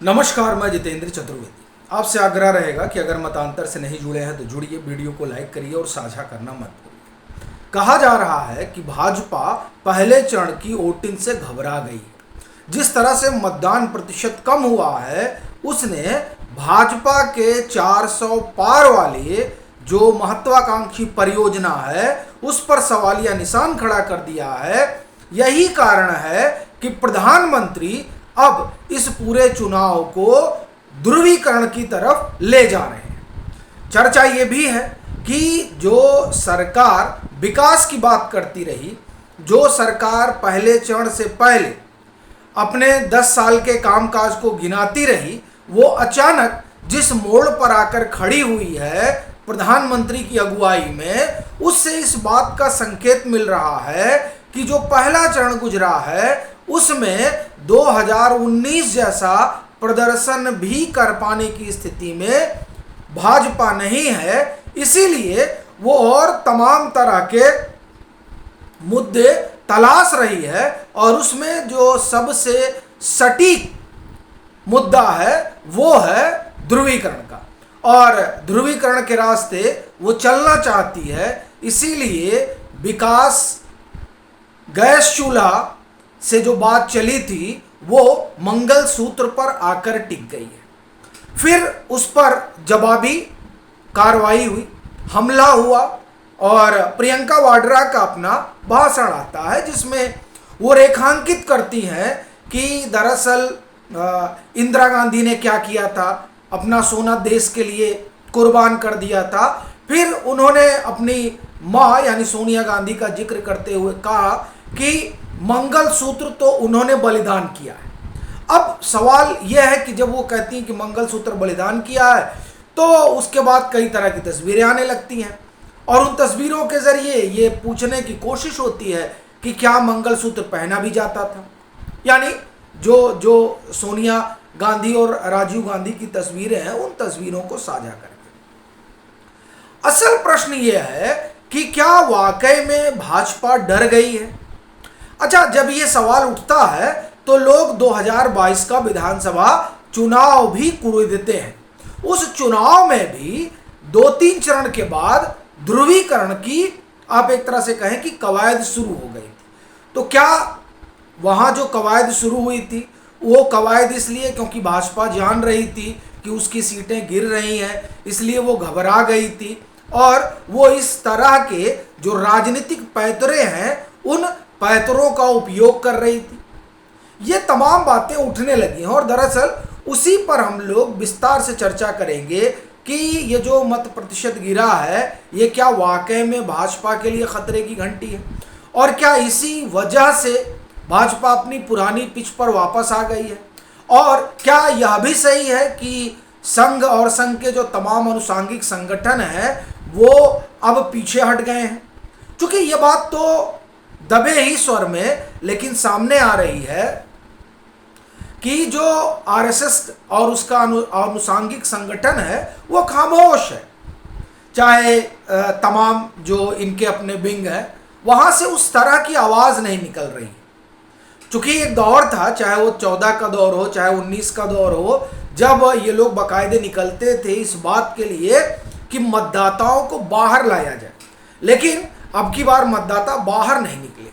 नमस्कार, मैं जितेंद्र चतुर्वेदी। आपसे आग्रह रहेगा कि अगर मतांतर से नहीं जुड़े हैं तो जुड़िए, वीडियो को लाइक करिए और साझा करना मत भूलिए। कहा जा रहा है कि भाजपा पहले चरण की वोटिंग से घबरा गई। जिस तरह से मतदान प्रतिशत कम हुआ है, उसने भाजपा के 400 पार वाली जो महत्वाकांक्षी परियोजना है उस पर सवालिया निशान खड़ा कर दिया है। यही कारण है कि प्रधानमंत्री अब इस पूरे चुनाव को ध्रुवीकरण की तरफ ले जा रहे हैं। चर्चा ये भी है कि जो सरकार विकास की बात करती रही, जो सरकार पहले चरण से पहले अपने 10 साल के कामकाज को गिनाती रही, वो अचानक जिस मोड़ पर आकर खड़ी हुई है प्रधानमंत्री की अगुवाई में, उससे इस बात का संकेत मिल रहा है कि जो पहला चरण गुजरा है उसमें 2019 जैसा प्रदर्शन भी कर पाने की स्थिति में भाजपा नहीं है। इसीलिए वो और तमाम तरह के मुद्दे तलाश रही है और उसमें जो सबसे सटीक मुद्दा है वो है ध्रुवीकरण का, और ध्रुवीकरण के रास्ते वो चलना चाहती है। इसीलिए विकास गैस चूल्हा से जो बात चली थी वो मंगल सूत्र पर आकर टिक गई है। फिर उस पर जवाबी कार्रवाई हुई, हमला हुआ और प्रियंका वाड्रा का अपना भाषण आता है जिसमें वो रेखांकित करती हैं कि दरअसल इंदिरा गांधी ने क्या किया था, अपना सोना देश के लिए कुर्बान कर दिया था। फिर उन्होंने अपनी माँ यानी सोनिया गांधी का जिक्र करते हुए कहा कि मंगल सूत्र तो उन्होंने बलिदान किया है। अब सवाल यह है कि जब वो कहती हैं कि मंगल सूत्र बलिदान किया है तो उसके बाद कई तरह की तस्वीरें आने लगती हैं और उन तस्वीरों के जरिए ये पूछने की कोशिश होती है कि क्या मंगल सूत्र पहना भी जाता था, यानी जो सोनिया गांधी और राजीव गांधी की तस्वीरें हैं उन तस्वीरों को साझा करके। असल प्रश्न ये है कि क्या वाकई में भाजपा डर गई है। अच्छा, जब ये सवाल उठता है तो लोग 2022 का विधानसभा चुनाव भी कुरेदते हैं। उस चुनाव में भी 2-3 चरण के बाद ध्रुवीकरण की आप एक तरह से कहें कि कवायद शुरू हो गई थी। तो क्या वहाँ जो कवायद शुरू हुई थी वो कवायद इसलिए क्योंकि भाजपा जान रही थी कि उसकी सीटें गिर रही हैं, इसलिए वो घबरा गई थी और वो इस तरह के जो राजनीतिक पैतरे हैं उन पैतरों का उपयोग कर रही थी। ये तमाम बातें उठने लगी हैं और दरअसल उसी पर हम लोग विस्तार से चर्चा करेंगे कि ये जो मत प्रतिशत गिरा है ये क्या वाकई में भाजपा के लिए खतरे की घंटी है और क्या इसी वजह से भाजपा अपनी पुरानी पिच पर वापस आ गई है, और क्या यह भी सही है कि संघ और संघ के जो तमाम अनुसांगिक संगठन हैं वो अब पीछे हट गए हैं। क्योंकि ये बात तो दबे ही स्वर में लेकिन सामने आ रही है कि जो आरएसएस और उसका अनुसांगिक संगठन है वो खामोश है। चाहे तमाम जो इनके अपने विंग है वहाँ से उस तरह की आवाज़ नहीं निकल रही। चूँकि एक दौर था, चाहे वो 14 का दौर हो चाहे 19 का दौर हो, जब ये लोग बाकायदे निकलते थे इस बात के लिए कि मतदाताओं को बाहर लाया जाए, लेकिन अब की बार मतदाता बाहर नहीं निकले।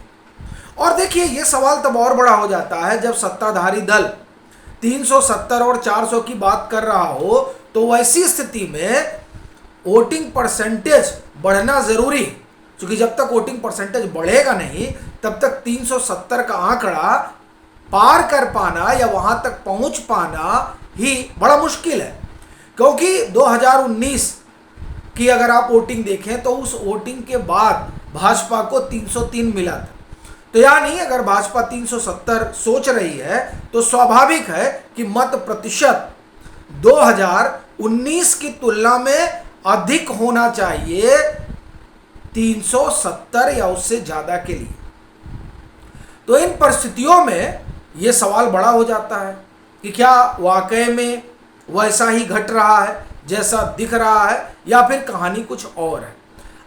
और देखिए ये सवाल तब और बड़ा हो जाता है जब सत्ताधारी दल 370 और 400 की बात कर रहा हो, तो वैसी स्थिति में वोटिंग परसेंटेज बढ़ना ज़रूरी है। क्योंकि जब तक वोटिंग परसेंटेज बढ़ेगा नहीं तब तक 370 का आंकड़ा पार कर पाना या वहाँ तक पहुँच पाना ही बड़ा मुश्किल है। क्योंकि 2019 की अगर आप वोटिंग देखें तो उस वोटिंग के बाद भाजपा को 303 मिला था। तो यानी अगर भाजपा 370 सोच रही है तो स्वाभाविक है कि मत प्रतिशत 2019 की तुलना में अधिक होना चाहिए 370 या उससे ज़्यादा के लिए। तो इन परिस्थितियों में ये सवाल बड़ा हो जाता है कि क्या वाकई में वैसा ही घट रहा है जैसा दिख रहा है या फिर कहानी कुछ और है।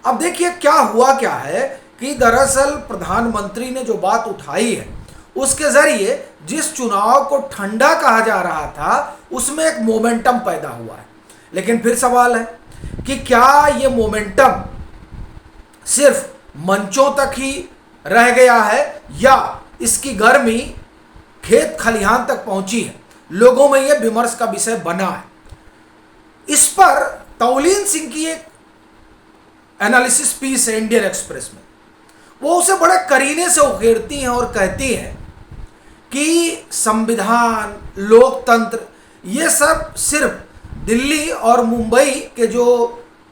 अब देखिए क्या हुआ क्या है कि दरअसल प्रधानमंत्री ने जो बात उठाई है उसके जरिए जिस चुनाव को ठंडा कहा जा रहा था उसमें एक मोमेंटम पैदा हुआ है। लेकिन फिर सवाल है कि क्या ये मोमेंटम सिर्फ मंचों तक ही रह गया है या इसकी गर्मी खेत खलिहान तक पहुंची है, लोगों में यह विमर्श का विषय बना है। इस पर तौलीन सिंह की एक एनालिसिस पीस है इंडियन एक्सप्रेस में, वो उसे बड़े करीने से उकेरती हैं और कहती हैं कि संविधान, लोकतंत्र, ये सब सिर्फ दिल्ली और मुंबई के जो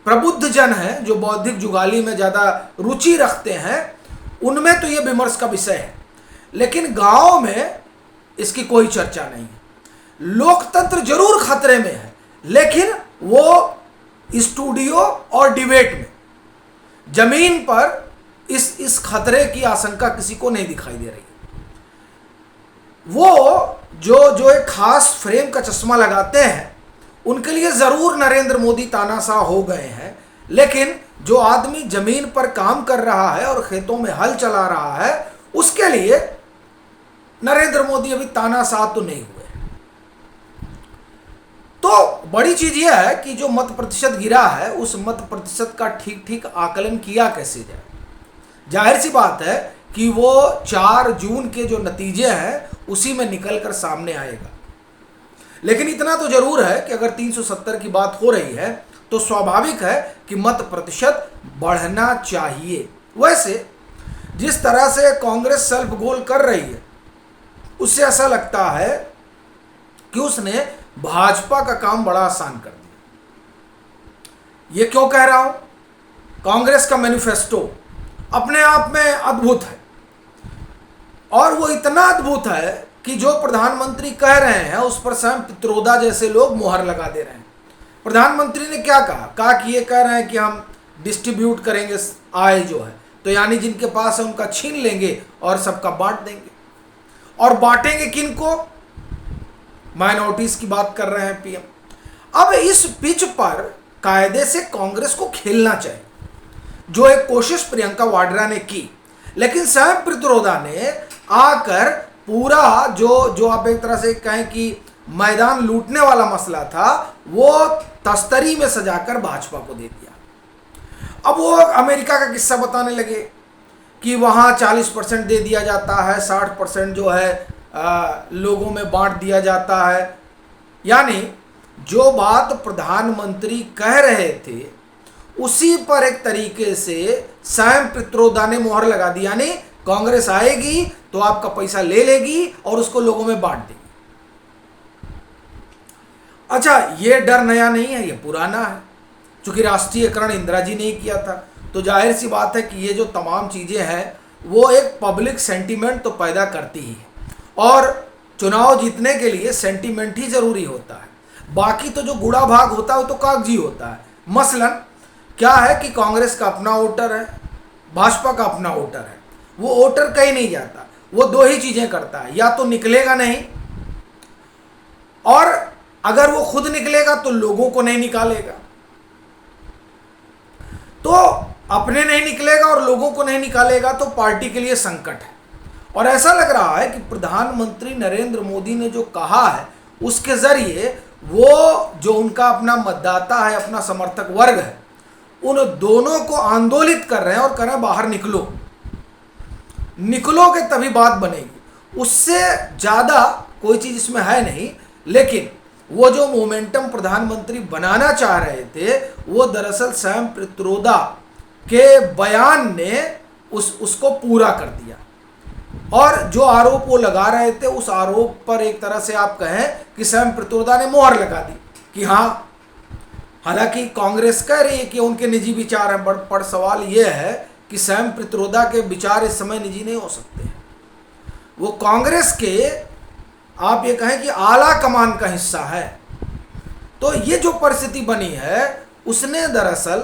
प्रबुद्ध जन हैं, जो बौद्धिक जुगाली में ज़्यादा रुचि रखते हैं, उनमें तो ये विमर्श का विषय है, लेकिन गांव में इसकी कोई चर्चा नहीं है। लोकतंत्र जरूर खतरे में है, लेकिन वो स्टूडियो और डिबेट में, जमीन पर इस खतरे की आशंका किसी को नहीं दिखाई दे रही। वो जो एक खास फ्रेम का चश्मा लगाते हैं उनके लिए जरूर नरेंद्र मोदी तानाशाह हो गए हैं, लेकिन जो आदमी जमीन पर काम कर रहा है और खेतों में हल चला रहा है उसके लिए नरेंद्र मोदी अभी तानाशाह तो नहीं हुए। तो बड़ी चीज यह है कि जो मत प्रतिशत गिरा है उस मत प्रतिशत का ठीक ठीक आकलन किया कैसे जाए। जाहिर सी बात है कि वो 4 जून के जो नतीजे हैं उसी में निकल कर सामने आएगा। लेकिन इतना तो जरूर है कि अगर 370 की बात हो रही है तो स्वाभाविक है कि मत प्रतिशत बढ़ना चाहिए। वैसे जिस तरह से कांग्रेस सेल्फ गोल कर रही है उससे ऐसा लगता है कि उसने भाजपा का काम बड़ा आसान कर दिया। ये क्यों कह रहा हूं? कांग्रेस का मैनिफेस्टो अपने आप में अद्भुत है, और वो इतना अद्भुत है कि जो प्रधानमंत्री कह रहे हैं उस पर स्वयं पित्रोदा जैसे लोग मुहर लगा दे रहे हैं। प्रधानमंत्री ने क्या कहा कि ये कह रहे हैं कि हम डिस्ट्रीब्यूट करेंगे आय जो है, तो यानी जिनके पास है उनका छीन लेंगे और सबका बांट देंगे। और बांटेंगे किनको? माइनॉरिटीज की बात कर रहे हैं पीएम। अब इस पिच पर कायदे से कांग्रेस को खेलना चाहिए, जो एक कोशिश प्रियंका वाड्रा ने की, लेकिन स्वयं पित्रोदा ने आकर पूरा जो आप एक तरह से कहें कि मैदान लूटने वाला मसला था वो तस्तरी में सजाकर भाजपा को दे दिया। अब वो अमेरिका का किस्सा बताने लगे कि वहाँ 40% दे दिया जाता है, 60% जो है लोगों में बांट दिया जाता है। यानी जो बात प्रधानमंत्री कह रहे थे उसी पर एक तरीके से स्वयं पित्रोदा ने मोहर लगा दी, यानी कांग्रेस आएगी तो आपका पैसा ले लेगी और उसको लोगों में बांट देगी। अच्छा, ये डर नया नहीं है, ये पुराना है। चूंकि राष्ट्रीयकरण इंदिरा जी ने ही किया था, तो जाहिर सी बात है कि ये जो तमाम चीजें हैं वो एक पब्लिक सेंटीमेंट तो पैदा करती ही है, और चुनाव जीतने के लिए सेंटीमेंट ही जरूरी होता है। बाकी तो जो गुड़ा भाग होता है वो तो कागजी होता है। मसलन क्या है कि कांग्रेस का अपना वोटर है, भाजपा का अपना वोटर है। वो वोटर कहीं नहीं जाता, वो 2 ही चीजें करता है, या तो निकलेगा नहीं, और अगर वो खुद निकलेगा तो लोगों को नहीं निकालेगा। तो अपने नहीं निकलेगा और लोगों को नहीं निकालेगा तो पार्टी के लिए संकट है। और ऐसा लग रहा है कि प्रधानमंत्री नरेंद्र मोदी ने जो कहा है उसके जरिए वो जो उनका अपना मतदाता है, अपना समर्थक वर्ग है, उन दोनों को आंदोलित कर रहे हैं और कह रहे हैं बाहर निकलो, निकलोगे तभी बात बनेगी। उससे ज्यादा कोई चीज इसमें है नहीं। लेकिन वो जो मोमेंटम प्रधानमंत्री बनाना चाह रहे थे वो दरअसल स्वयं पित्रोदा के बयान ने उसको पूरा कर दिया। और जो आरोप वो लगा रहे थे उस आरोप पर एक तरह से आप कहें कि स्वयं पित्रोदा ने मोहर लगा दी कि हाँ, हालांकि कांग्रेस कह रही है कि उनके निजी विचार हैं, पर सवाल यह है कि स्वयं पित्रोदा के विचार इस समय निजी नहीं हो सकते। वो कांग्रेस के आप ये कहें कि आला कमान का हिस्सा है। तो ये जो परिस्थिति बनी है उसने दरअसल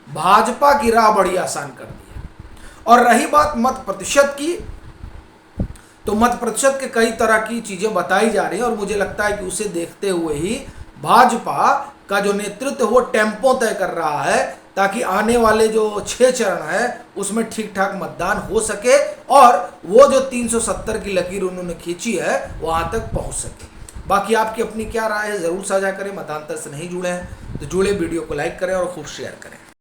भाजपा की राह बड़ी आसान कर दी है। और रही बात मत प्रतिशत की, तो मत प्रतिशत के कई तरह की चीजें बताई जा रही हैं, और मुझे लगता है कि उसे देखते हुए ही भाजपा का जो नेतृत्व वो टेम्पो तय कर रहा है ताकि आने वाले जो 6 चरण है उसमें ठीक ठाक मतदान हो सके और वो जो 370 की लकीर उन्होंने खींची है वहां तक पहुंच सके। बाकी आपकी अपनी क्या राय है ज़रूर साझा करें। मतांतर से नहीं जुड़े हैं तो जुड़े, वीडियो को लाइक करें और खूब शेयर करें।